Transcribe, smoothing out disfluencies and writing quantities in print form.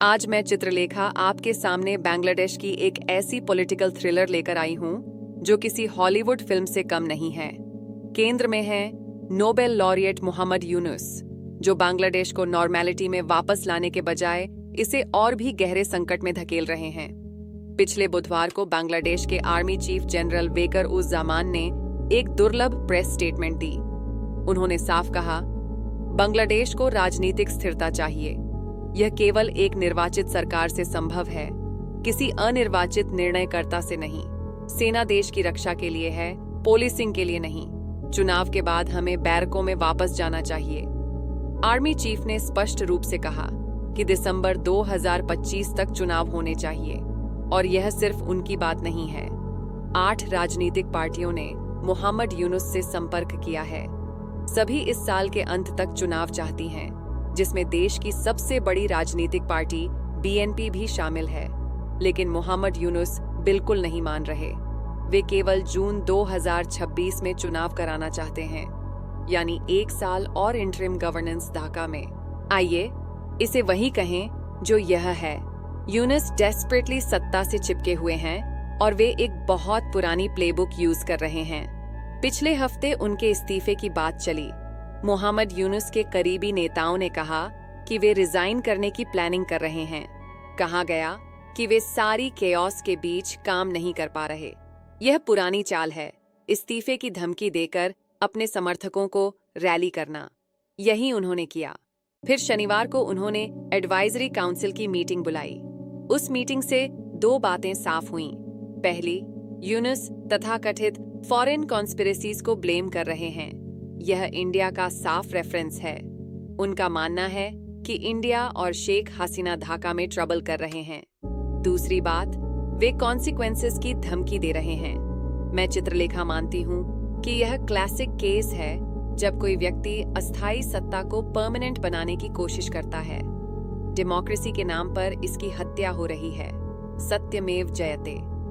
आज मैं चित्रलेखा आपके सामने बांग्लादेश की एक ऐसी पॉलिटिकल थ्रिलर लेकर आई हूं जो किसी हॉलीवुड फिल्म से कम नहीं है। केंद्र में है नोबेल लॉरिएट मोहम्मद यूनुस, जो बांग्लादेश को नॉर्मैलिटी में वापस लाने के बजाय इसे और भी गहरे संकट में धकेल रहे हैं। पिछले बुधवार को बांग्लादेश के आर्मी चीफ जनरल वेकर उज जमान ने एक दुर्लभ प्रेस स्टेटमेंट दी। उन्होंने साफ कहा, बांग्लादेश को राजनीतिक स्थिरता चाहिए। यह केवल एक निर्वाचित सरकार से संभव है, किसी अनिर्वाचित निर्णयकर्ता से नहीं। सेना देश की रक्षा के लिए है, पोलिसिंग के लिए नहीं। चुनाव के बाद हमें बैरकों में वापस जाना चाहिए। आर्मी चीफ ने स्पष्ट रूप से कहा कि दिसंबर 2025 तक चुनाव होने चाहिए, और यह सिर्फ उनकी बात नहीं है। 8 राजनीतिक पार्टियों ने मोहम्मद यूनुस से संपर्क किया है। सभी इस साल के अंत तक चुनाव चाहती हैं, जिसमें देश की सबसे बड़ी राजनीतिक पार्टी बीएनपी भी शामिल है। लेकिन मोहम्मद यूनुस बिल्कुल नहीं मान रहे। वे केवल जून 2026 में चुनाव कराना चाहते हैं, यानी 1 साल और इंटरिम गवर्नेंस ढाका में। आइए इसे वही कहें जो यह है। यूनुस डेस्परेटली सत्ता से चिपके हुए हैं और वे एक बहुत पुरानी प्लेबुक यूज कर रहे हैं। पिछले हफ्ते उनके इस्तीफे की बात चली। मोहम्मद यूनुस के करीबी नेताओं ने कहा कि वे रिजाइन करने की प्लानिंग कर रहे हैं। कहा गया कि वे सारी केओस के बीच काम नहीं कर पा रहे। यह पुरानी चाल है, इस्तीफे की धमकी देकर अपने समर्थकों को रैली करना। यही उन्होंने किया। फिर शनिवार को उन्होंने एडवाइजरी काउंसिल की मीटिंग बुलाई। उस मीटिंग से 2 बातें साफ हुईं। पहली, यूनुस तथाकथित फॉरेन कॉन्स्पिरेसीज को ब्लेम कर रहे हैं। यह इंडिया का साफ रेफरेंस है। उनका मानना है कि इंडिया और शेख हसीना ढाका में ट्रबल कर रहे हैं। दूसरी बात, वे कॉन्सिक्वेंसेस की धमकी दे रहे हैं। मैं चित्रलेखा मानती हूं कि यह क्लासिक केस है जब कोई व्यक्ति अस्थायी सत्ता को परमानेंट बनाने की कोशिश करता है। डेमोक्रेसी के नाम पर इसकी हत्या हो रही है। सत्यमेव जयते।